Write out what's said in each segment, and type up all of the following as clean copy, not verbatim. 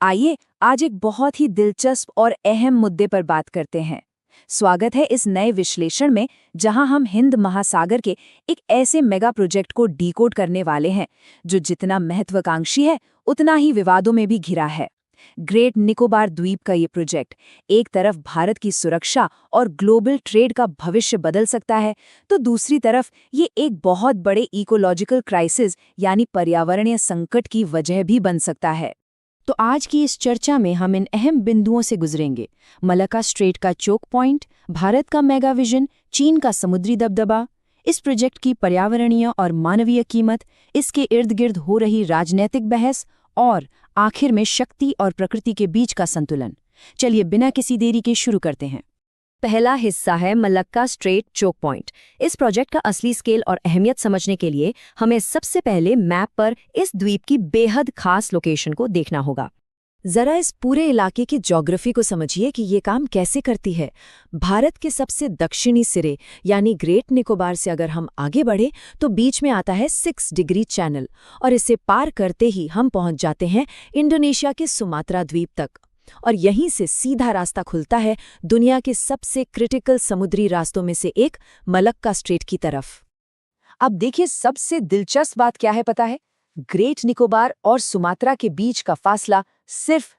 आइए आज एक बहुत ही दिलचस्प और अहम मुद्दे पर बात करते हैं। स्वागत है इस नए विश्लेषण में, जहां हम हिंद महासागर के एक ऐसे मेगा प्रोजेक्ट को डीकोड करने वाले हैं जो जितना महत्वाकांक्षी है उतना ही विवादों में भी घिरा है। ग्रेट निकोबार द्वीप का ये प्रोजेक्ट एक तरफ भारत की सुरक्षा और ग्लोबल ट्रेड का भविष्य बदल सकता है, तो दूसरी तरफ ये एक बहुत बड़े इकोलॉजिकल क्राइसिस यानी पर्यावरणीय संकट की वजह भी बन सकता है। तो आज की इस चर्चा में हम इन अहम बिंदुओं से गुजरेंगे। मलक्का स्ट्रेट का चोक पॉइंट, भारत का मेगा विजन, चीन का समुद्री दबदबा, इस प्रोजेक्ट की पर्यावरणीय और मानवीय कीमत, इसके इर्द गिर्द हो रही राजनीतिक बहस और आखिर में शक्ति और प्रकृति के बीच का संतुलन। चलिए बिना किसी देरी के शुरू करते हैं। पहला हिस्सा है मलक्का स्ट्रेट चोक पॉइंट। इस प्रोजेक्ट का असली स्केल और अहमियत समझने के लिए हमें सबसे पहले मैप पर इस द्वीप की बेहद खास लोकेशन को देखना होगा। जरा इस पूरे इलाके की ज्योग्राफी को समझिए कि ये काम कैसे करती है। भारत के सबसे दक्षिणी सिरे यानी ग्रेट निकोबार से अगर हम आगे बढ़े तो बीच में आता है 6 डिग्री चैनल, और इसे पार करते ही हम पहुंच जाते हैं इंडोनेशिया के सुमात्रा द्वीप तक, और यहीं से सीधा रास्ता खुलता है दुनिया के सबसे क्रिटिकल समुद्री रास्तों में से एक मलक्का स्ट्रेट की तरफ। अब देखिए, सबसे दिलचस्प बात क्या है पता है? ग्रेट निकोबार और सुमात्रा के बीच का फासला सिर्फ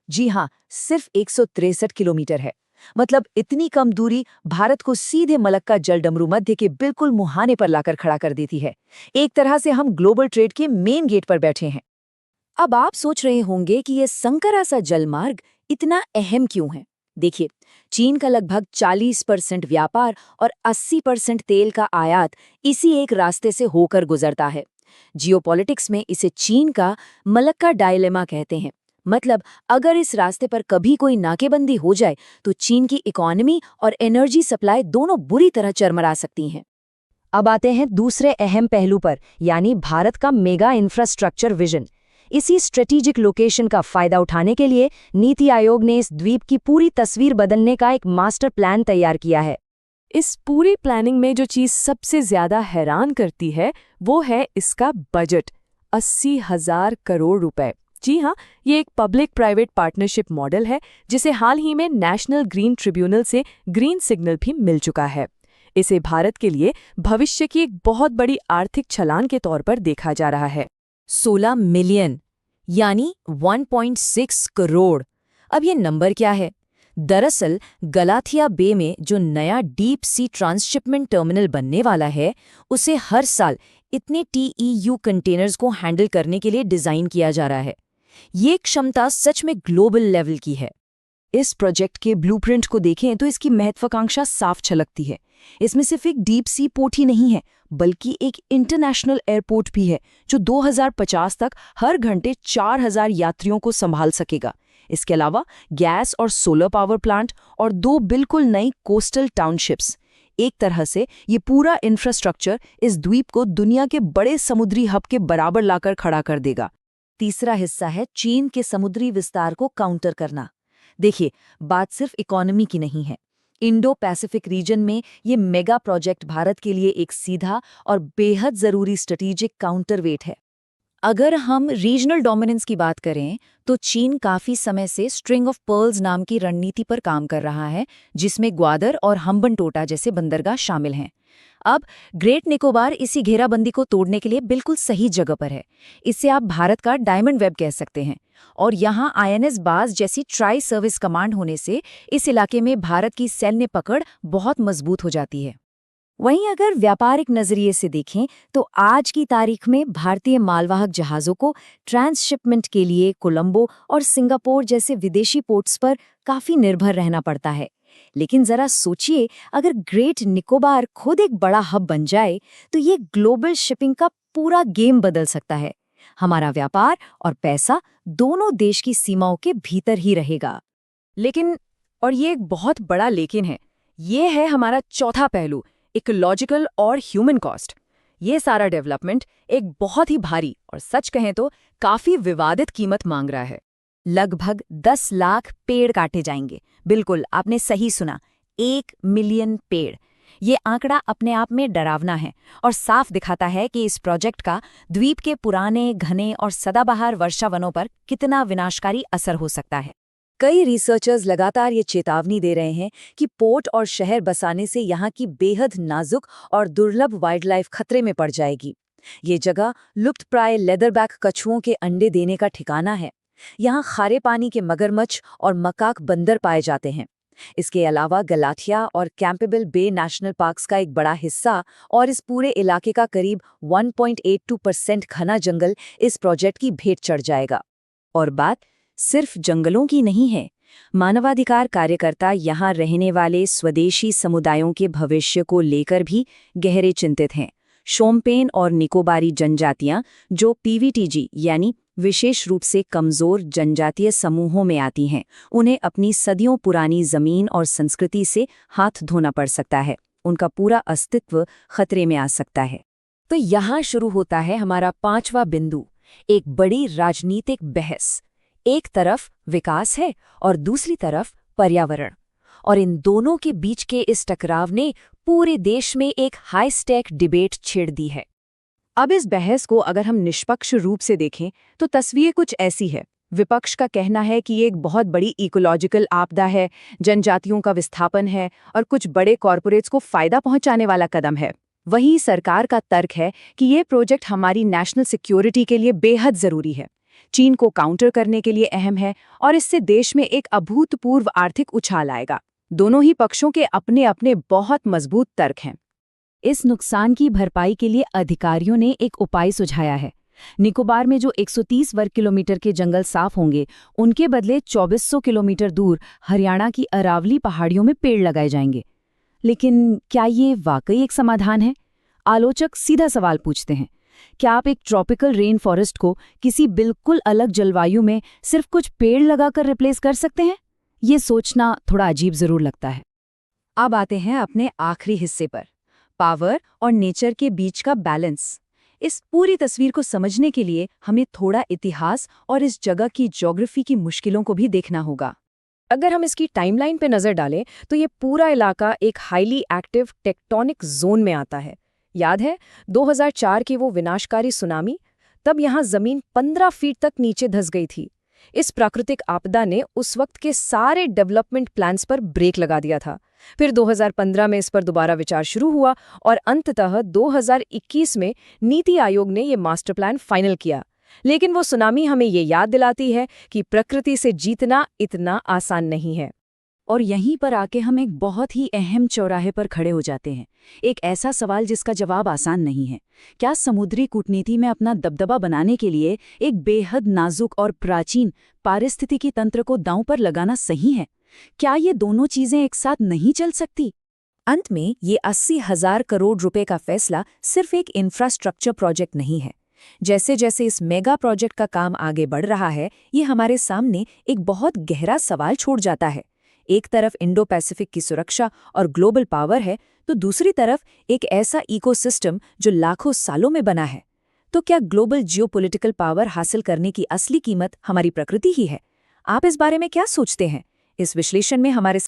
163 किलोमीटर है। मतलब इतनी कम दूरी भारत को सीधे मलक्का जलडमरू मध्य के बिल्कुल मुहाने पर लाकर खड़ा कर देती है। एक तरह से हम ग्लोबल ट्रेड के मेन गेट पर बैठे हैं। अब आप सोच रहे होंगे कि ये संकरा सा जलमार्ग इतना अहम क्यों है। देखिए, चीन का लगभग 40% व्यापार और 80% तेल का आयात इसी एक रास्ते से होकर गुजरता है। जियोपॉलिटिक्स में इसे चीन का मलक्का डायलेमा कहते हैं। मतलब अगर इस रास्ते पर कभी कोई नाकेबंदी हो जाए तो चीन की इकोनॉमी और एनर्जी सप्लाई दोनों बुरी तरह चरमरा सकती हैं। अब आते हैं दूसरे अहम पहलू पर, यानी भारत का मेगा इंफ्रास्ट्रक्चर विजन। इसी स्ट्रेटेजिक लोकेशन का फायदा उठाने के लिए नीति आयोग ने इस द्वीप की पूरी तस्वीर बदलने का एक मास्टर प्लान तैयार किया है। इस पूरी प्लानिंग में जो चीज सबसे ज्यादा हैरान करती है वो है इसका बजट, 80,000 करोड़ रुपए। जी हाँ, ये एक पब्लिक प्राइवेट पार्टनरशिप मॉडल है जिसे हाल ही में नेशनल ग्रीन ट्रिब्यूनल से ग्रीन सिग्नल भी मिल चुका है। इसे भारत के लिए भविष्य की एक बहुत बड़ी आर्थिक छलांग के तौर पर देखा जा रहा है। 16 मिलियन यानी 1.6 करोड़। अब ये नंबर क्या है? दरअसल गलाथिया बे में जो नया डीप सी ट्रांसशिपमेंट टर्मिनल बनने वाला है, उसे हर साल इतने TEU कंटेनर्स को हैंडल करने के लिए डिजाइन किया जा रहा है। ये क्षमता सच में ग्लोबल लेवल की है। इस प्रोजेक्ट के ब्लूप्रिंट को देखें तो इसकी महत्वाकांक्षा साफ झलकती है। इसमें सिर्फ एक डीप सी पोर्ट ही नहीं है, बल्कि एक इंटरनेशनल एयरपोर्ट भी है जो 2050 तक हर घंटे 4,000 यात्रियों को संभाल सकेगा। इसके अलावा गैस और सोलर पावर प्लांट और 2 बिल्कुल नई कोस्टल टाउनशिप्स। एक तरह से ये पूरा इंफ्रास्ट्रक्चर इस द्वीप को दुनिया के बड़े समुद्री हब के बराबर लाकर खड़ा कर देगा। तीसरा हिस्सा है चीन के समुद्री विस्तार को काउंटर करना। देखिए, बात सिर्फ इकोनॉमी की नहीं है। इंडो पैसिफिक रीजन में ये मेगा प्रोजेक्ट भारत के लिए एक सीधा और बेहद जरूरी स्ट्रेटेजिक काउंटरवेट है। अगर हम रीजनल डोमिनेंस की बात करें तो चीन काफी समय से स्ट्रिंग ऑफ पर्ल्स नाम की रणनीति पर काम कर रहा है, जिसमें ग्वादर और हम्बनटोटा जैसे बंदरगाह शामिल हैं। अब ग्रेट निकोबार इसी घेराबंदी को तोड़ने के लिए बिल्कुल सही जगह पर है। इसे आप भारत का डायमंड वेब कह सकते हैं, और यहाँ INS बाज जैसी ट्राई सर्विस कमांड होने से इस इलाके में भारत की सैन्य पकड़ बहुत मजबूत हो जाती है। वहीं अगर व्यापारिक नजरिए से देखें तो आज की तारीख में भारतीय मालवाहक जहाज़ों को ट्रांसशिपमेंट के लिए कोलंबो और सिंगापुर जैसे विदेशी पोर्ट्स पर काफ़ी निर्भर रहना पड़ता है। लेकिन ज़रा सोचिए, अगर ग्रेट निकोबार खुद एक बड़ा हब बन जाए तो ये ग्लोबल शिपिंग का पूरा गेम बदल सकता है। हमारा व्यापार और पैसा दोनों देश की सीमाओं के भीतर ही रहेगा। लेकिन, और ये एक बहुत बड़ा लेकिन है, ये है हमारा चौथा पहलू, इकोलॉजिकल और ह्यूमन कॉस्ट। ये सारा डेवलपमेंट एक बहुत ही भारी और सच कहें तो काफी विवादित कीमत मांग रहा है। लगभग 10 लाख पेड़ काटे जाएंगे। बिल्कुल, आपने सही सुना, 1 मिलियन पेड़। ये आंकड़ा अपने आप में डरावना है और साफ दिखाता है कि इस प्रोजेक्ट का द्वीप के पुराने, घने और सदाबहार वर्षा वनों पर कितना विनाशकारी असर हो सकता है। कई रिसर्चर्स लगातार ये चेतावनी दे रहे हैं कि पोर्ट और शहर बसाने से यहाँ की बेहद नाजुक और दुर्लभ वाइल्डलाइफ खतरे में पड़ जाएगी। ये जगह लुप्तप्राय लेदरबैक कछुओं के अंडे देने का ठिकाना है। यहाँ खारे पानी के मगरमच्छ और मकाक बंदर पाए जाते हैं। इसके अलावा गलाथिया और कैंपेबल बे नेशनल पार्क्स का एक बड़ा हिस्सा और इस पूरे इलाके का करीब 1.82% घना जंगल इस प्रोजेक्ट की भेंट चढ़ जाएगा। और बात सिर्फ जंगलों की नहीं है। मानवाधिकार कार्यकर्ता यहाँ रहने वाले स्वदेशी समुदायों के भविष्य को लेकर भी गहरे चिंतित हैं। शोम्पेन और निकोबारी जनजातियां, जो पीवीटीजी यानी विशेष रूप से कमजोर जनजातीय समूहों में आती हैं, उन्हें अपनी सदियों पुरानी जमीन और संस्कृति से हाथ धोना पड़ सकता है। उनका पूरा अस्तित्व खतरे में आ सकता है। तो यहाँ शुरू होता है हमारा 5वां बिंदु, एक बड़ी राजनीतिक बहस। एक तरफ विकास है और दूसरी तरफ पर्यावरण, और इन दोनों के बीच के इस टकराव ने पूरे देश में एक हाई स्टेक डिबेट छेड़ दी है। अब इस बहस को अगर हम निष्पक्ष रूप से देखें तो तस्वीर कुछ ऐसी है। विपक्ष का कहना है कि ये एक बहुत बड़ी इकोलॉजिकल आपदा है, जनजातियों का विस्थापन है और कुछ बड़े कॉरपोरेट्स को फायदा पहुंचाने वाला कदम है। वहीं सरकार का तर्क है कि ये प्रोजेक्ट हमारी नेशनल सिक्योरिटी के लिए बेहद जरूरी है, चीन को काउंटर करने के लिए अहम है और इससे देश में एक अभूतपूर्व आर्थिक उछाल आएगा। दोनों ही पक्षों के अपने अपने बहुत मजबूत तर्क हैं। इस नुकसान की भरपाई के लिए अधिकारियों ने एक उपाय सुझाया है। निकोबार में जो 130 वर्ग किलोमीटर के जंगल साफ होंगे, उनके बदले 2400 किलोमीटर दूर हरियाणा की अरावली पहाड़ियों में पेड़ लगाए जाएंगे। लेकिन क्या ये वाकई एक समाधान है? आलोचक सीधा सवाल पूछते हैं, क्या आप एक ट्रॉपिकल रेन फॉरेस्ट को किसी बिल्कुल अलग जलवायु में सिर्फ कुछ पेड़ लगाकर रिप्लेस कर सकते हैं? ये सोचना थोड़ा अजीब जरूर लगता है। अब आते हैं अपने आखिरी हिस्से पर, पावर और नेचर के बीच का बैलेंस। इस पूरी तस्वीर को समझने के लिए हमें थोड़ा इतिहास और इस जगह की ज्योग्राफी की मुश्किलों को भी देखना होगा। अगर हम इसकी टाइमलाइन पे नजर डालें तो ये पूरा इलाका एक हाईली एक्टिव टेक्टोनिक जोन में आता है। याद है 2004 की वो विनाशकारी सुनामी? तब यहाँ जमीन 15 फीट तक नीचे धंस गई थी। इस प्राकृतिक आपदा ने उस वक्त के सारे डेवलपमेंट प्लान्स पर ब्रेक लगा दिया था। फिर 2015 में इस पर दोबारा विचार शुरू हुआ और अंततः 2021 में नीति आयोग ने ये मास्टर प्लान फाइनल किया। लेकिन वो सुनामी हमें ये याद दिलाती है कि प्रकृति से जीतना इतना आसान नहीं है। और यहीं पर आके हम एक बहुत ही अहम चौराहे पर खड़े हो जाते हैं। एक ऐसा सवाल जिसका जवाब आसान नहीं है। क्या समुद्री कूटनीति में अपना दबदबा बनाने के लिए एक बेहद नाजुक और प्राचीन पारिस्थितिकी तंत्र को दांव पर लगाना सही है? क्या ये दोनों चीजें एक साथ नहीं चल सकती? अंत में ये 80,000 करोड़ रुपए का फैसला सिर्फ एक इंफ्रास्ट्रक्चर प्रोजेक्ट नहीं है। जैसे जैसे इस मेगा प्रोजेक्ट का काम आगे बढ़ रहा है, ये हमारे सामने एक बहुत गहरा सवाल छोड़ जाता है। एक तरफ इंडो पैसिफिक की सुरक्षा और ग्लोबल पावर है, तो दूसरी तरफ एक ऐसा इकोसिस्टम जो लाखों सालों में बना है। तो क्या ग्लोबल जियोपॉलिटिकल पावर हासिल करने की असली कीमत हमारी प्रकृति ही है? आप इस बारे में क्या सोचते हैं? इस विश्लेषण में हमारे